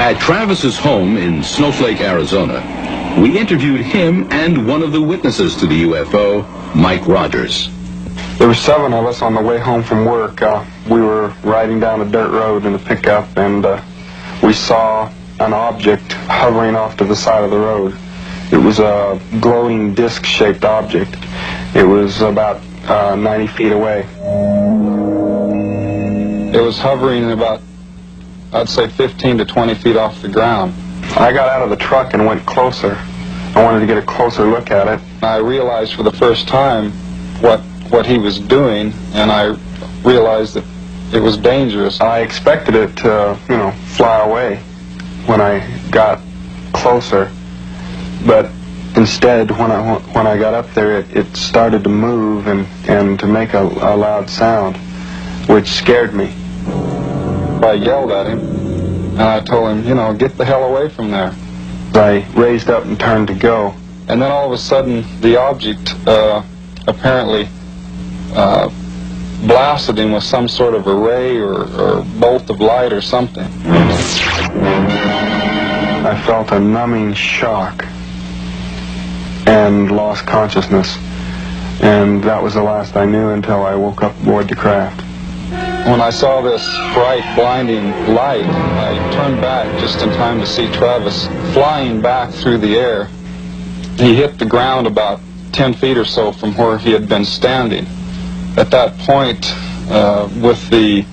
At Travis's home in Snowflake, Arizona, we interviewed him and one of the witnesses to the UFO, Mike Rogers. There were 7 of us on the way home from work. We were riding down a dirt road in a pickup, and we saw an object hovering off to the side of the road. It was a glowing disc-shaped object. It was about 90 feet away. It was hovering about, I'd say, 15 to 20 feet off the ground. I got out of the truck and went closer. I wanted to get a closer look at it. I realized for the first time what he was doing, and I realized that it was dangerous. I expected it to, fly away when I got closer, but instead, when I got up there, it started to move and to make a loud sound, which scared me. I yelled at him, and I told him, get the hell away from there. I raised up and turned to go, and then all of a sudden, the object apparently blasted him with some sort of a ray or bolt of light or something. I felt a numbing shock and lost consciousness, and that was the last I knew until I woke up aboard the craft. When I saw this bright, blinding light, I turned back just in time to see Travis flying back through the air. He hit the ground about 10 feet or so from where he had been standing. At that point, with the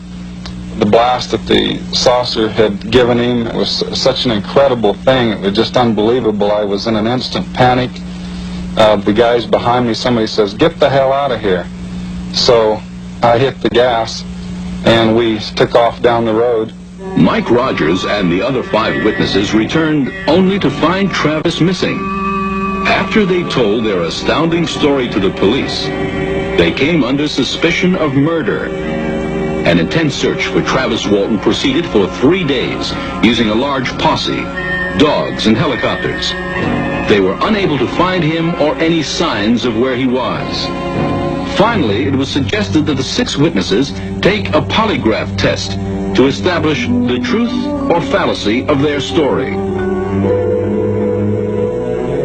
blast that the saucer had given him, it was such an incredible thing. It was just unbelievable. I was in an instant panic. The guys behind me, somebody says, "Get the hell out of here." So I hit the gas, and we took off down the road. Mike Rogers and the other 5 witnesses returned only to find Travis missing. After they told their astounding story to the police, they came under suspicion of murder. An intense search for Travis Walton proceeded for 3 days, using a large posse, dogs, and helicopters. They were unable to find him or any signs of where he was. Finally, it was suggested that the 6 witnesses take a polygraph test to establish the truth or fallacy of their story.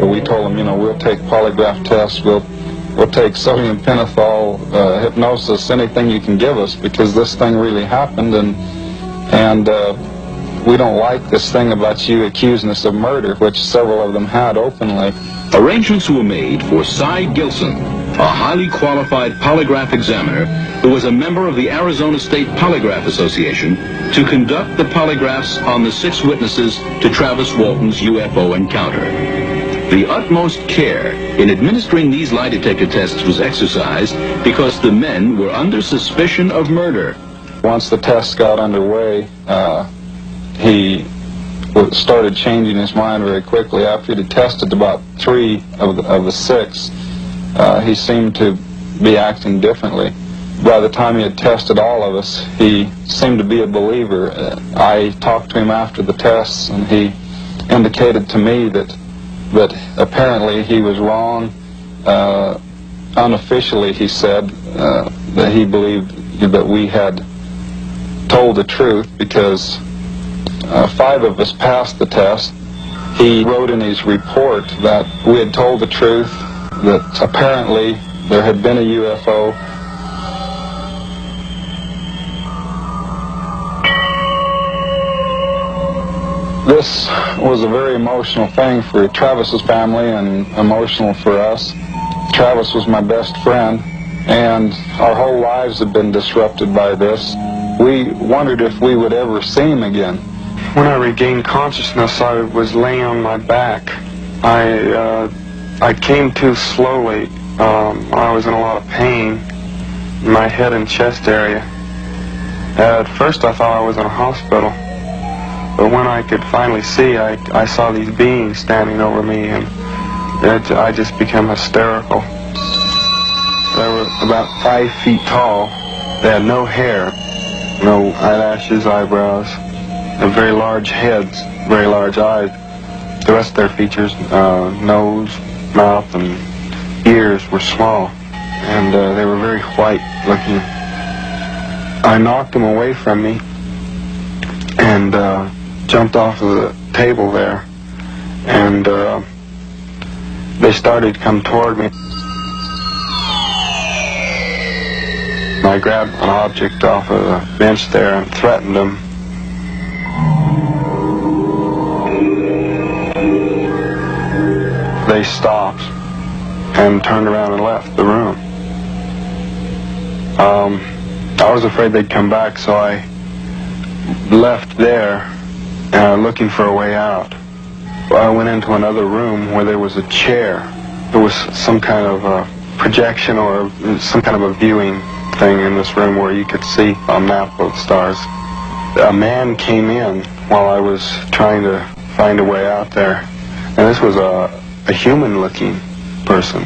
We told them, we'll take polygraph tests, we'll take sodium pentothal, hypnosis, anything you can give us, because this thing really happened, and we don't like this thing about you accusing us of murder, which several of them had openly. Arrangements were made for Cy Gilson, a highly qualified polygraph examiner who was a member of the Arizona State Polygraph Association, to conduct the polygraphs on the 6 witnesses to Travis Walton's UFO encounter. The utmost care in administering these lie detector tests was exercised because the men were under suspicion of murder. Once the tests got underway, he started changing his mind very quickly. After he had tested about 3 of the 6, he seemed to be acting differently. By the time he had tested all of us, he seemed to be a believer. I talked to him after the tests, and he indicated to me that apparently he was wrong. Unofficially, he said that he believed that we had told the truth because 5 of us passed the test. He wrote in his report that we had told the truth, that apparently there had been a UFO. This was a very emotional thing for Travis's family and emotional for us. Travis was my best friend, and our whole lives had been disrupted by this. We wondered if we would ever see him again. When I regained consciousness, I was laying on my back. I came to slowly. I was in a lot of pain in my head and chest area. At first I thought I was in a hospital, but when I could finally see, I saw these beings standing over me, and I just became hysterical. They were about 5 feet tall. They had no hair, no eyelashes, eyebrows, and very large heads, very large eyes. The rest of their features, nose, mouth, and ears were small, and they were very white looking. I knocked them away from me, and jumped off of the table there, and they started to come toward me. I grabbed an object off of the bench there and threatened them. They stopped and turned around and left the room. I was afraid they'd come back, so I left there looking for a way out. I went into another room where there was a chair. There was some kind of a projection or some kind of a viewing thing in this room where you could see a map of stars. A man came in while I was trying to find a way out there, and this was a human-looking person.